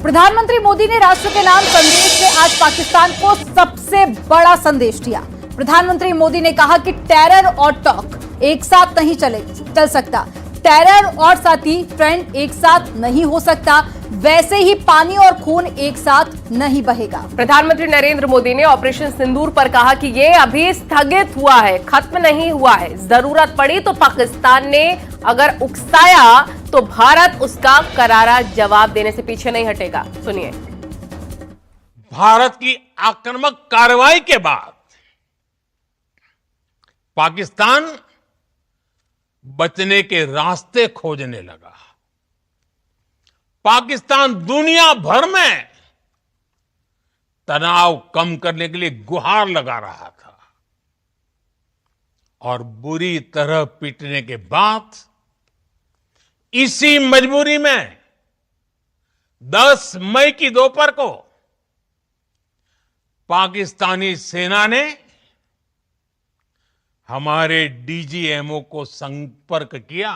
प्रधानमंत्री मोदी ने राष्ट्र के नाम संदेश में आज पाकिस्तान को सबसे बड़ा संदेश दिया। प्रधानमंत्री मोदी ने कहा कि टेरर और टॉक एक साथ नहीं चल सकता। टेरर और साथी फ्रेंड एक साथ नहीं हो सकता, वैसे ही पानी और खून एक साथ नहीं बहेगा। प्रधानमंत्री नरेंद्र मोदी ने ऑपरेशन सिंदूर पर कहा कि ये अभी स्थगित हुआ है, खत्म नहीं हुआ है। जरूरत पड़ी तो पाकिस्तान ने अगर उकसाया तो भारत उसका करारा जवाब देने से पीछे नहीं हटेगा। सुनिए। भारत की आक्रामक कार्रवाई के बाद पाकिस्तान बचने के रास्ते खोजने लगा। पाकिस्तान दुनिया भर में तनाव कम करने के लिए गुहार लगा रहा था और बुरी तरह पीटने के बाद इसी मजबूरी में 10 मई की दोपहर को पाकिस्तानी सेना ने हमारे डीजीएमओ को संपर्क किया।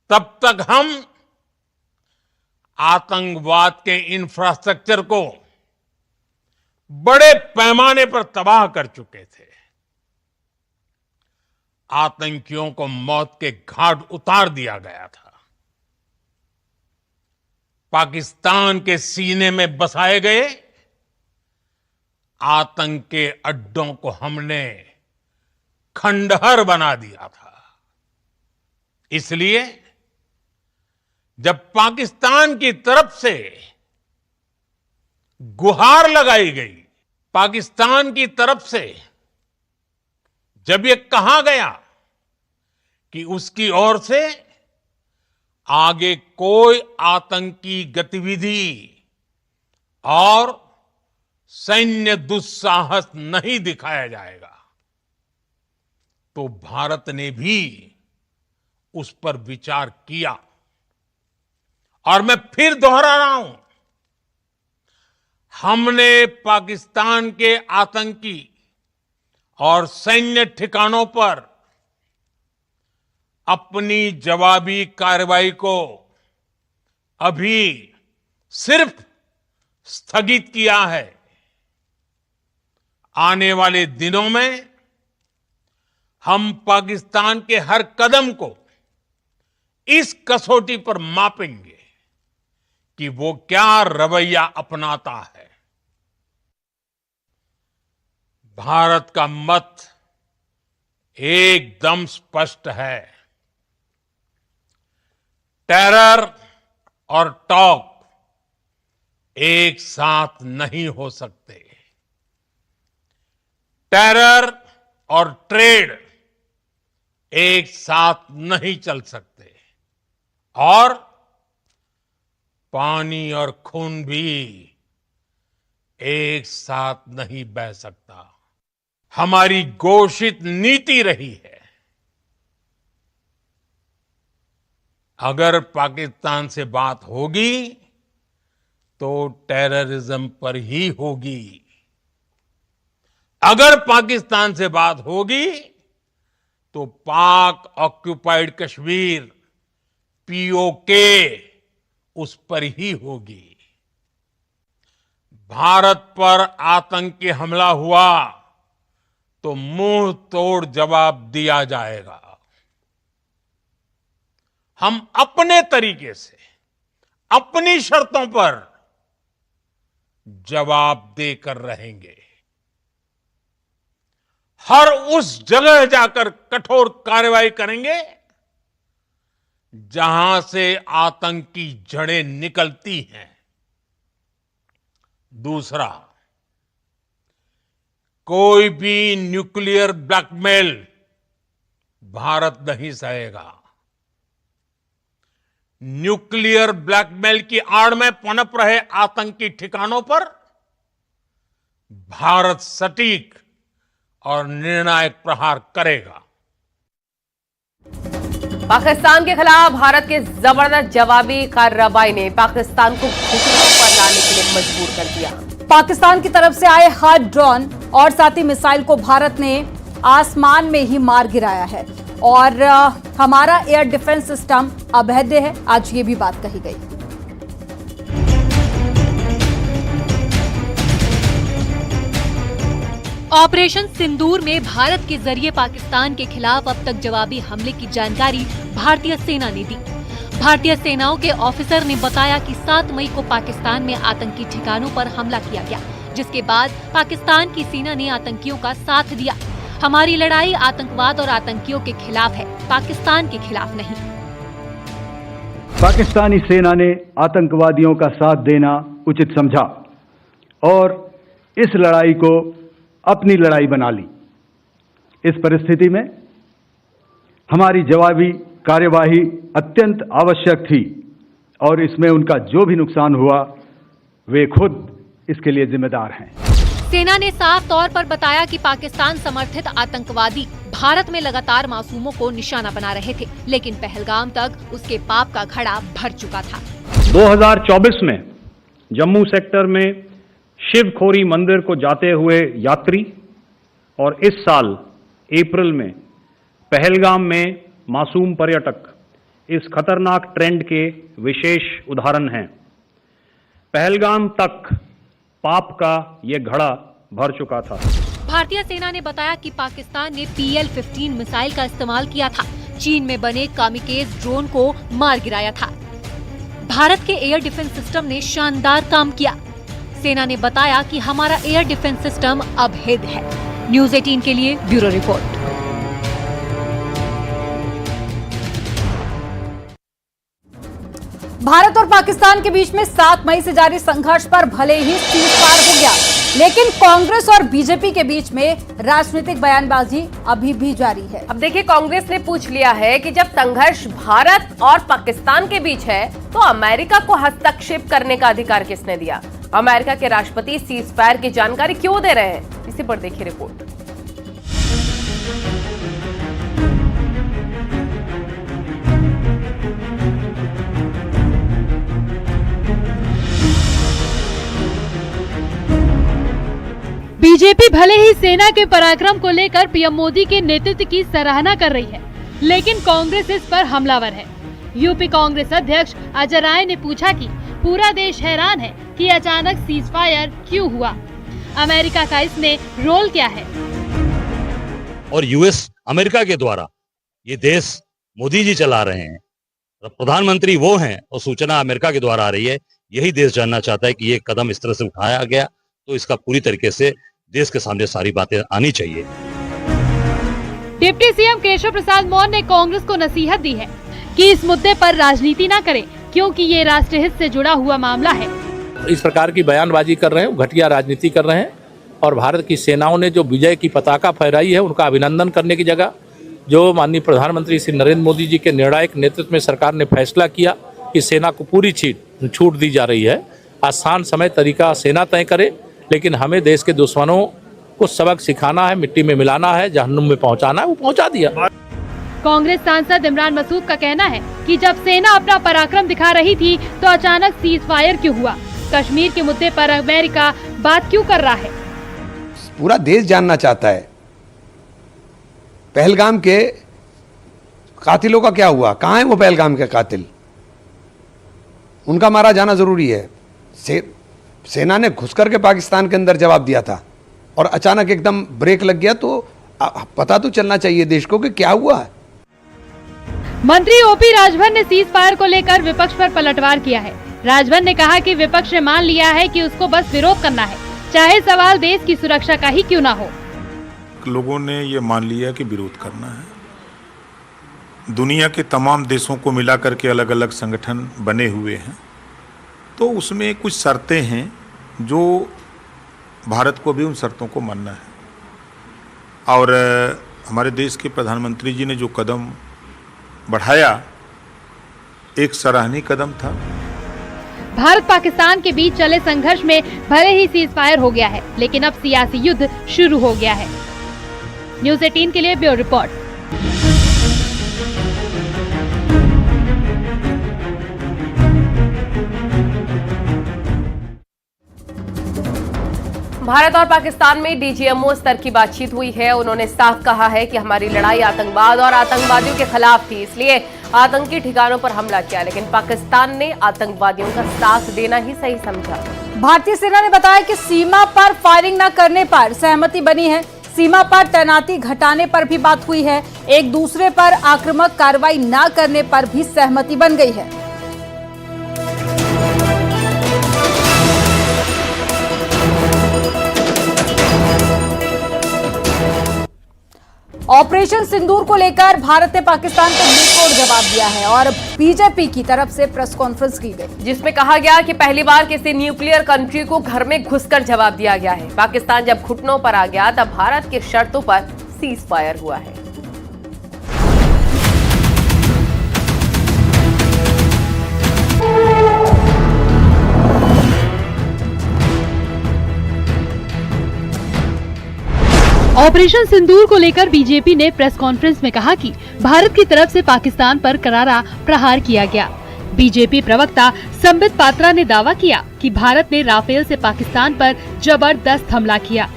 तब तक हम आतंकवाद के इंफ्रास्ट्रक्चर को बड़े पैमाने पर तबाह कर चुके थे। आतंकियों को मौत के घाट उतार दिया गया था। पाकिस्तान के सीने में बसाए गए आतंक के अड्डों को हमने खंडहर बना दिया था। इसलिए जब पाकिस्तान की तरफ से गुहार लगाई गई, पाकिस्तान की तरफ से जब ये कहा गया कि उसकी ओर से आगे कोई आतंकी गतिविधि और सैन्य दुस्साहस नहीं दिखाया जाएगा, तो भारत ने भी उस पर विचार किया। और मैं फिर दोहरा रहा हूं, हमने पाकिस्तान के आतंकी और सैन्य ठिकानों पर अपनी जवाबी कार्रवाई को अभी सिर्फ स्थगित किया है। आने वाले दिनों में हम पाकिस्तान के हर कदम को इस कसौटी पर मापेंगे कि वो क्या रवैया अपनाता है। भारत का मत एकदम स्पष्ट है। टेरर और टॉक एक साथ नहीं हो सकते। टेरर और ट्रेड एक साथ नहीं चल सकते और पानी और खून भी एक साथ नहीं बह सकता। हमारी घोषित नीति रही है, अगर पाकिस्तान से बात होगी तो टेररिज्म पर ही होगी। अगर पाकिस्तान से बात होगी तो पाक ऑक्युपाइड कश्मीर पीओके उस पर ही होगी। भारत पर आतंकी हमला हुआ तो मुंह तोड़ जवाब दिया जाएगा। हम अपने तरीके से अपनी शर्तों पर जवाब देकर रहेंगे। हर उस जगह जाकर कठोर कार्रवाई करेंगे जहां से आतंक की जड़ें निकलती हैं। दूसरा, कोई भी न्यूक्लियर ब्लैकमेल भारत नहीं सहेगा। न्यूक्लियर ब्लैकमेल की आड़ में पनप रहे आतंकी ठिकानों पर भारत सटीक और निर्णायक प्रहार करेगा। पाकिस्तान के खिलाफ भारत के जबरदस्त जवाबी कार्रवाई ने पाकिस्तान को घुटनों पर लाने के लिए मजबूर कर दिया। पाकिस्तान की तरफ से आए हर ड्रोन और साथ ही मिसाइल को भारत ने आसमान में ही मार गिराया है और हमारा एयर डिफेंस सिस्टम अभेद्य है। आज ये भी बात कही गई। ऑपरेशन सिंदूर में भारत के जरिए पाकिस्तान के खिलाफ अब तक जवाबी हमले की जानकारी भारतीय सेना ने दी। भारतीय सेनाओं के ऑफिसर ने बताया कि 7 मई को पाकिस्तान में आतंकी ठिकानों पर हमला किया गया, जिसके बाद पाकिस्तान की सेना ने आतंकियों का साथ दिया। हमारी लड़ाई आतंकवाद और आतंकियों के खिलाफ है, पाकिस्तान के खिलाफ नहीं। पाकिस्तानी सेना ने आतंकवादियों का साथ देना उचित समझा और इस लड़ाई को अपनी लड़ाई बना ली। इस परिस्थिति में हमारी जवाबी कार्यवाही अत्यंत आवश्यक थी और इसमें उनका जो भी नुकसान हुआ वे खुद इसके लिए जिम्मेदार हैं। सेना ने साफ तौर पर बताया कि पाकिस्तान समर्थित आतंकवादी भारत में लगातार मासूमों को निशाना बना रहे थे, लेकिन पहलगाम तक उसके पाप का घड़ा भर चुका था। 2024 में जम्मू सेक्टर में शिवखोरी मंदिर को जाते हुए यात्री और इस साल अप्रैल में पहलगाम में मासूम पर्यटक इस खतरनाक ट्रेंड के विशेष उदाहरण हैं। पहलगाम तक पाप का ये घड़ा भर चुका था। भारतीय सेना ने बताया कि पाकिस्तान ने PL-15 मिसाइल का इस्तेमाल किया था, चीन में बने कामिकेज ड्रोन को मार गिराया था। भारत के एयर डिफेंस सिस्टम ने शानदार काम किया। सेना ने बताया कि हमारा एयर डिफेंस सिस्टम अभेद है। न्यूज़ 18 के लिए ब्यूरो रिपोर्ट। भारत और पाकिस्तान के बीच में 7 मई से जारी संघर्ष पर भले ही सीज़फायर हो गया, लेकिन कांग्रेस और बीजेपी के बीच में राजनीतिक बयानबाजी अभी भी जारी है। अब देखिए, कांग्रेस ने पूछ लिया है कि जब संघर्ष भारत और पाकिस्तान के बीच है तो अमेरिका को हस्तक्षेप करने का अधिकार किसने दिया? अमेरिका के राष्ट्रपति सीज फायर की जानकारी क्यों दे रहे हैं? इसी पर देखिए रिपोर्ट। बीजेपी भले ही सेना के पराक्रम को लेकर पीएम मोदी के नेतृत्व की सराहना कर रही है, लेकिन कांग्रेस इस पर हमलावर है। यूपी कांग्रेस अध्यक्ष अजय राय ने पूछा कि पूरा देश हैरान है कि अचानक सीज फायर क्यों हुआ, अमेरिका का इसमें रोल क्या है? और यूएस अमेरिका के द्वारा ये देश मोदी जी चला रहे हैं, प्रधानमंत्री वो हैं और सूचना अमेरिका के द्वारा आ रही है। यही देश जानना चाहता है कि ये कदम इस तरह से उठाया गया, तो इसका पूरी तरीके से देश के सामने सारी बातें आनी चाहिए। डिप्टी सीएम केशव प्रसाद मौर्य ने कांग्रेस को नसीहत दी है कि इस मुद्दे पर राजनीति न करे, क्योंकि ये राष्ट्रहित से जुड़ा हुआ मामला है। इस प्रकार की बयानबाजी कर रहे हैं, घटिया राजनीति कर रहे हैं और भारत की सेनाओं ने जो विजय की पताका फहराई है उनका अभिनंदन करने की जगह जो माननीय प्रधानमंत्री श्री नरेंद्र मोदी जी के निर्णायक नेतृत्व में सरकार ने फैसला किया कि सेना को पूरी छूट दी जा रही है। आसान समय तरीका सेना तय करे, लेकिन हमें देश के दुश्मनों को सबक सिखाना है, मिट्टी में मिलाना है, जहन्नुम में पहुंचाना है, वो पहुंचा दिया। कांग्रेस सांसद इमरान मसूद का कहना है कि जब सेना अपना पराक्रम दिखा रही थी तो अचानक सीज फायर क्यों हुआ? कश्मीर के मुद्दे पर अमेरिका बात क्यों कर रहा है? पूरा देश जानना चाहता है पहलगाम के कातिलों का क्या हुआ, कहाँ है वो पहलगाम के कातिल? उनका मारा जाना जरूरी है। सेना ने घुस करके पाकिस्तान के अंदर जवाब दिया था और अचानक एकदम ब्रेक लग गया, तो पता तो चलना चाहिए देश को कि क्या हुआ है। मंत्री ओपी राजभर ने सीज फायर को लेकर विपक्ष पर पलटवार किया है। राजभर ने कहा कि विपक्ष ने मान लिया है कि उसको बस विरोध करना है, चाहे सवाल देश की सुरक्षा का ही क्यों ना हो। लोगों ने ये मान लिया कि विरोध करना है। दुनिया के तमाम देशों को मिला करके अलग अलग संगठन बने हुए हैं, तो उसमें कुछ शर्तें हैं जो भारत को भी उन शर्तों को मानना है। और हमारे देश के प्रधानमंत्री जी ने जो कदम बढ़ाया, एक सराहनीय कदम था। भारत पाकिस्तान के बीच चले संघर्ष में भले ही सीज फायर हो गया है, लेकिन अब सियासी युद्ध शुरू हो गया है। न्यूज़ 18 के लिए ब्यूरो रिपोर्ट। भारत और पाकिस्तान में डीजीएमओ स्तर की बातचीत हुई है। उन्होंने साफ कहा है कि हमारी लड़ाई आतंकवाद और आतंकवादियों के खिलाफ थी, इसलिए आतंकी ठिकानों पर हमला किया, लेकिन पाकिस्तान ने आतंकवादियों का साथ देना ही सही समझा। भारतीय सेना ने बताया कि सीमा पर फायरिंग न करने पर सहमति बनी है। सीमा पर तैनाती घटाने पर भी बात हुई है। एक दूसरे पर आक्रामक कार्रवाई न करने पर भी सहमति बन गई है। ऑपरेशन सिंदूर को लेकर भारत ने पाकिस्तान को मुंहतोड़ जवाब दिया है और बीजेपी की तरफ से प्रेस कॉन्फ्रेंस की गई, जिसमें कहा गया कि पहली बार किसी न्यूक्लियर कंट्री को घर में घुसकर जवाब दिया गया है। पाकिस्तान जब घुटनों पर आ गया तब भारत की शर्तों पर सीज फायर हुआ है। ऑपरेशन सिंदूर को लेकर बीजेपी ने प्रेस कॉन्फ्रेंस में कहा कि भारत की तरफ से पाकिस्तान पर करारा प्रहार किया गया। बीजेपी प्रवक्ता संबित पात्रा ने दावा किया कि भारत ने राफेल से पाकिस्तान पर जबरदस्त हमला किया।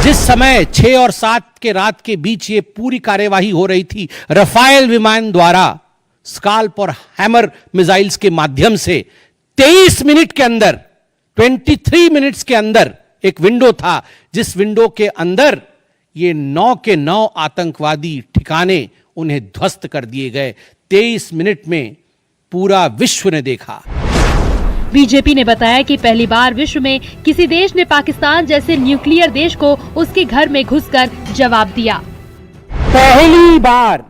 जिस समय 6 और 7 के रात के बीच ये पूरी कार्यवाही हो रही थी, राफेल विमान द्वारा स्काल्प और हैमर मिसाइल्स के माध्यम से 23 मिनट के अंदर 23 मिनट्स के अंदर एक विंडो था, जिस विंडो के अंदर ये 9 के 9 आतंकवादी ठिकाने उन्हें ध्वस्त कर दिए गए। 23 मिनट में पूरा विश्व ने देखा। बीजेपी ने बताया कि पहली बार विश्व में किसी देश ने पाकिस्तान जैसे न्यूक्लियर देश को उसके घर में घुसकर जवाब दिया। पहली बार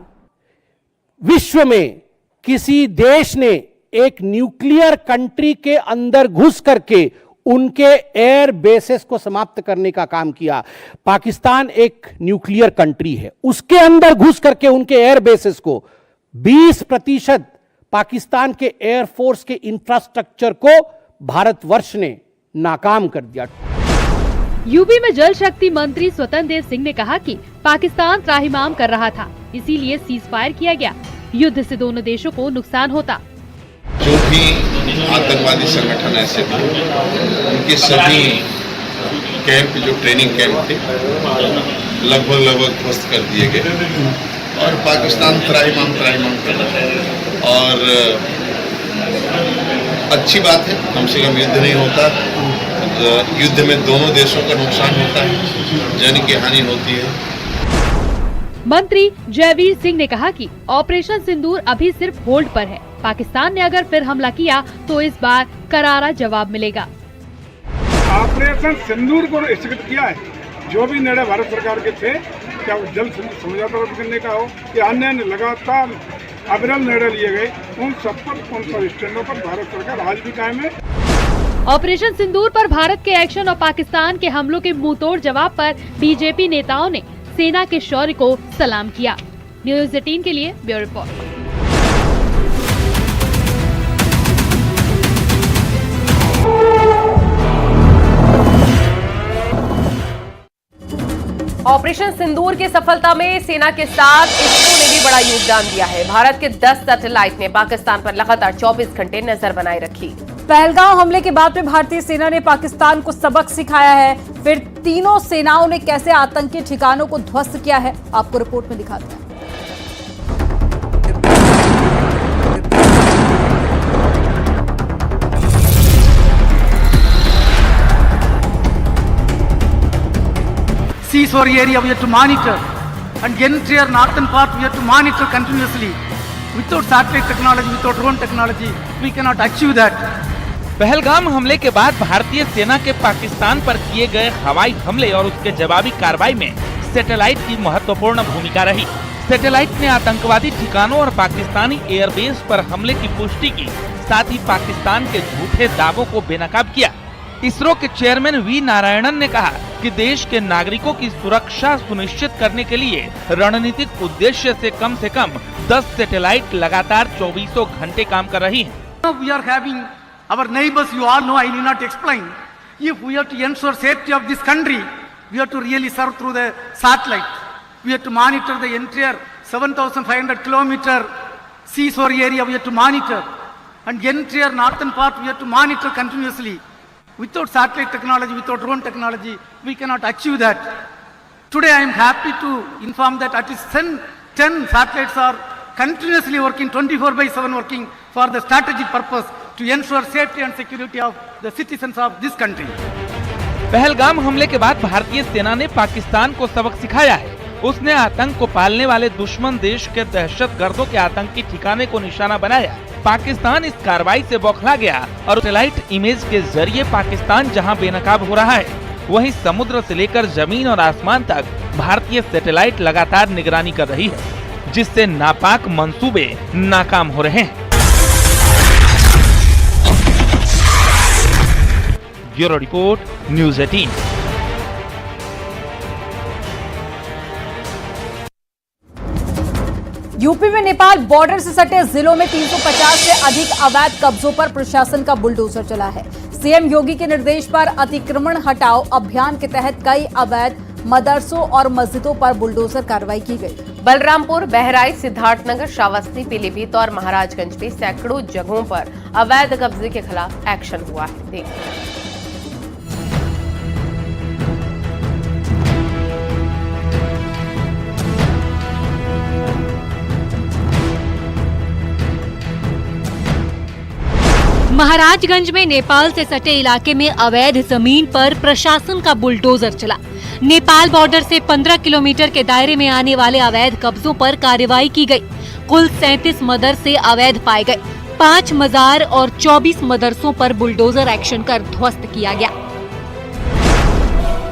विश्व में किसी देश ने एक न्यूक्लियर कंट्री के अंदर घुस करके उनके एयर बेसेस को समाप्त करने का काम किया। पाकिस्तान एक न्यूक्लियर कंट्री है, उसके अंदर घुस करके उनके एयर बेसेस को 20% पाकिस्तान के एयरफोर्स के इंफ्रास्ट्रक्चर को भारतवर्ष ने नाकाम कर दिया। यूपी में जल शक्ति मंत्री स्वतंत्र देव सिंह ने कहा कि पाकिस्तान त्राहिमाम कर रहा था, इसीलिए सीज फायर किया गया। युद्ध से दोनों देशों को नुकसान होता। जो भी आतंकवादी संगठन ऐसे थे, उनके सभी कैंप, जो ट्रेनिंग कैंप थे, लगभग ध्वस्त कर दिए गए और पाकिस्तान त्राहिमाम कर रहा है। और अच्छी बात है, कम से कम युद्ध नहीं होता। युद्ध में दोनों देशों का नुकसान होता है, जन की हानि होती है। मंत्री जयवीर सिंह ने कहा कि ऑपरेशन सिंदूर अभी सिर्फ होल्ड पर है। पाकिस्तान ने अगर फिर हमला किया तो इस बार करारा जवाब मिलेगा। ऑपरेशन सिंदूर को स्थगित किया है। जो भी निर्णय भारत सरकार के थे, क्या वो जल्द समझौता करने का हो कि अन्य लगातार अविरल निर्णय लिए गए, उन सब पर, उन सब स्टैंडों पर भारत सरकार आज भी कायम है। ऑपरेशन सिंदूर पर भारत के एक्शन और पाकिस्तान के हमलों के मुंहतोड़ जवाब पर बीजेपी नेताओं ने सेना के शौर्य को सलाम किया। न्यूज़ 18 के लिए ब्यूरो रिपोर्ट। ऑपरेशन सिंदूर की सफलता में सेना के साथ इसरो ने भी बड़ा योगदान दिया है। भारत के 10 सैटेलाइट ने पाकिस्तान पर लगातार 24 घंटे नजर बनाए रखी। पहलगाम हमले के बाद में भारतीय सेना ने पाकिस्तान को सबक सिखाया है। फिर तीनों सेनाओं ने कैसे आतंकी ठिकानों को ध्वस्त किया है, आपको रिपोर्ट में दिखाते हैं। Seashore area we have to monitor, and entire northern part we have to monitor continuously. Without satellite technology, without drone technology, we cannot achieve that. Pahalgam हमले के बाद भारतीय सेना के पाकिस्तान पर किए गए हवाई हमले और उसके जवाबी कार्रवाई में सैटेलाइट की महत्वपूर्ण भूमिका रही। सैटेलाइट ने आतंकवादी ठिकानों और पाकिस्तानी एयरबेस पर हमले की पुष्टि की, साथ ही पाकिस्तान के झूठे दावों को बेनकाब किया। इसरो के चेयरमैन वी नारायणन ने कहा कि देश के नागरिकों की सुरक्षा सुनिश्चित करने के लिए रणनीतिक उद्देश्य से कम 10 सैटेलाइट लगातार 24 घंटे काम कर रही हैं। We are having our neighbors, you all know, I need not explain. If we have to ensure safety of this country, we have to really serve through the satellite. We have to monitor the entire 7,500 kilometer seashore area. We have to monitor, and entire northern part we have to monitor continuously. Without satellite technology, without drone technology, we cannot achieve that. Today I am happy to inform that at least 10 satellites are continuously working 24/7 working for the strategic purpose to ensure safety and security of the citizens of this country. Pahalgam हमले के बाद भारतीय सेना ने पाकिस्तान को सबक सिखाया है। उसने आतंक को पालने वाले दुश्मन देश के दहशतगर्दों के आतंकी ठिकाने को निशाना बनाया। पाकिस्तान इस कार्रवाई से बौखला गया और सैटेलाइट इमेज के जरिए पाकिस्तान जहां बेनकाब हो रहा है, वहीं समुद्र से लेकर जमीन और आसमान तक भारतीय सैटेलाइट लगातार निगरानी कर रही है, जिससे नापाक मंसूबे नाकाम हो रहे हैं। Bureau report, news 18। यूपी में नेपाल बॉर्डर से सटे जिलों में 350 से अधिक अवैध कब्जों पर प्रशासन का बुलडोजर चला है। सीएम योगी के निर्देश पर अतिक्रमण हटाओ अभियान के तहत कई अवैध मदरसों और मस्जिदों पर बुलडोजर कार्रवाई की गई। बलरामपुर, बहराइच, सिद्धार्थनगर, श्रावस्ती, पीलीभीत और महाराजगंज में सैकड़ों जगहों पर अवैध कब्जे के खिलाफ एक्शन हुआ है। देखिए। महाराजगंज में नेपाल से सटे इलाके में अवैध जमीन पर प्रशासन का बुलडोजर चला। नेपाल बॉर्डर से 15 किलोमीटर के दायरे में आने वाले अवैध कब्जों पर कार्रवाई की गई। कुल 37 मदरसे अवैध पाए गए। 5 मजार और 24 मदरसों पर बुलडोजर एक्शन कर ध्वस्त किया गया।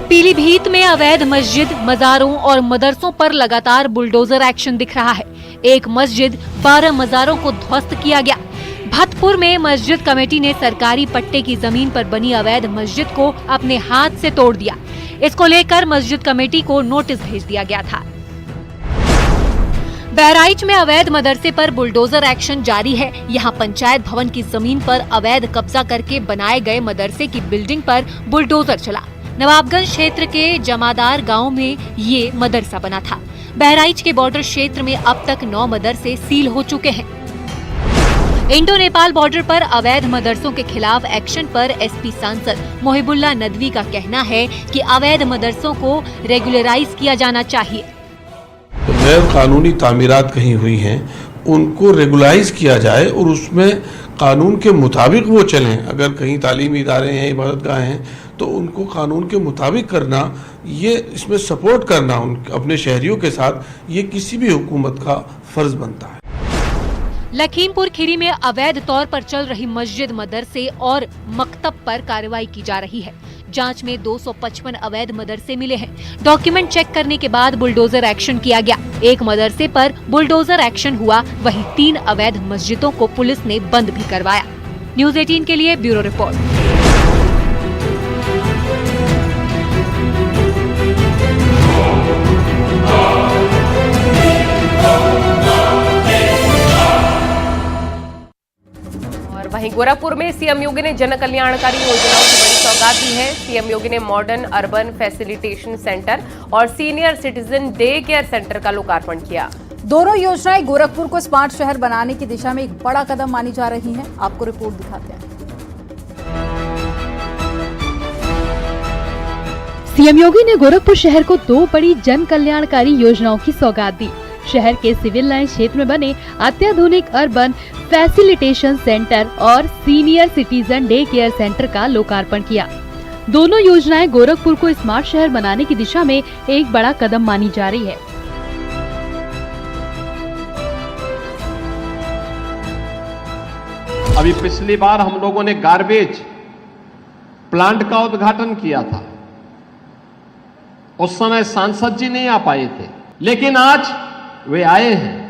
पीलीभीत में अवैध मस्जिद, मजारों और मदरसों पर लगातार बुलडोजर एक्शन दिख रहा है। एक मस्जिद, 12 मजारों को ध्वस्त किया गया। भतपुर में मस्जिद कमेटी ने सरकारी पट्टे की जमीन पर बनी अवैध मस्जिद को अपने हाथ से तोड़ दिया। इसको लेकर मस्जिद कमेटी को नोटिस भेज दिया गया था। बहराइच में अवैध मदरसे पर बुलडोजर एक्शन जारी है। यहां पंचायत भवन की जमीन पर अवैध कब्जा करके बनाए गए मदरसे की बिल्डिंग पर बुलडोजर चला। नवाबगंज क्षेत्र के जमादार गांव में ये मदरसा बना था। बहराइच के बॉर्डर क्षेत्र में अब तक 9 मदरसे सील हो चुके हैं। इंडो नेपाल बॉर्डर पर अवैध मदरसों के खिलाफ एक्शन पर एसपी सांसद मोहिबुल्लाह नदवी का कहना है कि अवैध मदरसों को रेगुलराइज किया जाना चाहिए। गैर कानूनी तामीरात कहीं हुई हैं, उनको रेगुलाइज किया जाए और उसमें कानून के मुताबिक वो चलें। अगर कहीं तालीमी इदारे हैं, इबादतगाह हैं, तो उनको कानून के मुताबिक करना, ये इसमें सपोर्ट करना अपने शहरियों के साथ, ये किसी भी हुकूमत का फर्ज बनता है। लखीमपुर खीरी में अवैध तौर पर चल रही मस्जिद, मदरसे और मकतब पर कार्रवाई की जा रही है। जांच में 255 अवैध मदरसे मिले हैं। डॉक्यूमेंट चेक करने के बाद बुलडोजर एक्शन किया गया। एक मदरसे पर बुलडोजर एक्शन हुआ, वहीं 3 अवैध मस्जिदों को पुलिस ने बंद भी करवाया। न्यूज़ 18 के लिए ब्यूरो रिपोर्ट। वहीं गोरखपुर में सीएम योगी ने जन कल्याणकारी योजनाओं की बड़ी सौगात दी है। सीएम योगी ने मॉडर्न अर्बन फैसिलिटेशन सेंटर और senior citizen day care centre का लोकार्पण किया। दोनों योजनाएं गोरखपुर को स्मार्ट शहर बनाने की दिशा में एक बड़ा कदम मानी जा रही हैं। आपको रिपोर्ट दिखाते हैं। सीएम योगी ने गोरखपुर शहर को 2 बड़ी जन कल्याणकारी योजनाओं की सौगात दी। शहर के सिविल लाइन क्षेत्र में बने अत्याधुनिक अर्बन फैसिलिटेशन सेंटर और senior citizen day care centre का लोकार्पण किया। दोनों योजनाएं गोरखपुर को स्मार्ट शहर बनाने की दिशा में एक बड़ा कदम मानी जा रही है। अभी पिछली बार हम लोगों ने गार्बेज प्लांट का उद्घाटन किया था। उस समय सांसद जी नहीं आ पाए थे, लेकिन आज वे आए हैं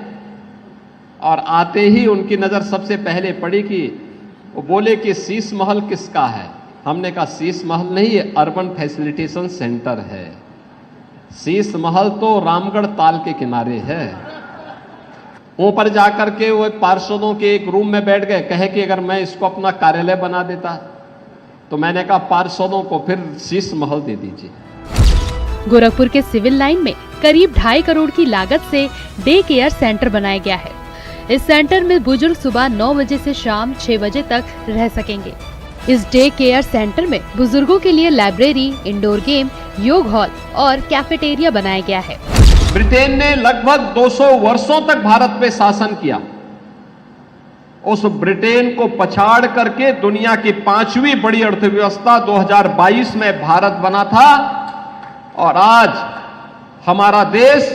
और आते ही उनकी नजर सबसे पहले पड़ी कि वो बोले कि शीश महल किसका है। हमने कहा शीश महल नहीं, ये अर्बन फैसिलिटेशन सेंटर है। शीश महल तो रामगढ़ ताल के किनारे है। ऊपर जाकर के वो पार्षदों के एक रूम में बैठ गए, कहे कि अगर मैं इसको अपना कार्यालय बना देता, तो मैंने कहा पार्षदों को फिर शीश महल दे दीजिए। गोरखपुर के सिविल लाइन में करीब 2.5 करोड़ की लागत से डे केयर सेंटर बनाया गया है। इस सेंटर में बुजुर्ग सुबह 9 बजे से शाम 6 बजे तक रह सकेंगे। इस डे केयर सेंटर में बुजुर्गों के लिए लाइब्रेरी, इंडोर गेम, योग हॉल और कैफेटेरिया बनाया गया है। ब्रिटेन ने लगभग 200 वर्षों तक भारत पे शासन किया। उस ब्रिटेन को पछाड़ करके दुनिया की 5वीं बड़ी अर्थव्यवस्था 2022 में भारत बना था और आज हमारा देश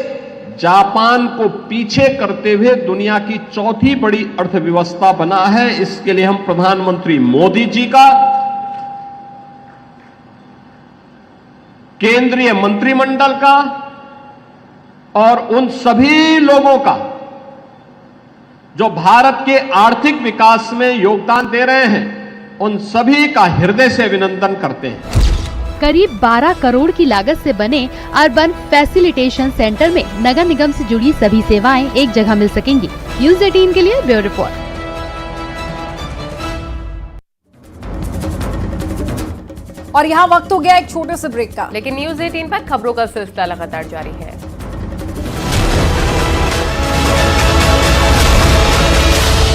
जापान को पीछे करते हुए दुनिया की 4थी बड़ी अर्थव्यवस्था बना है। इसके लिए हम प्रधानमंत्री मोदी जी का, केंद्रीय मंत्रिमंडल का और उन सभी लोगों का जो भारत के आर्थिक विकास में योगदान दे रहे हैं, उन सभी का हृदय से अभिनंदन करते हैं। करीब 12 करोड़ की लागत से बने अर्बन फैसिलिटेशन सेंटर में नगर निगम से जुड़ी सभी सेवाएं एक जगह मिल सकेंगी। न्यूज़ 18 के लिए ब्यूरो रिपोर्ट। और यहाँ वक्त हो गया एक छोटे से ब्रेक का, लेकिन न्यूज़ 18 पर खबरों का सिलसिला लगातार जारी है।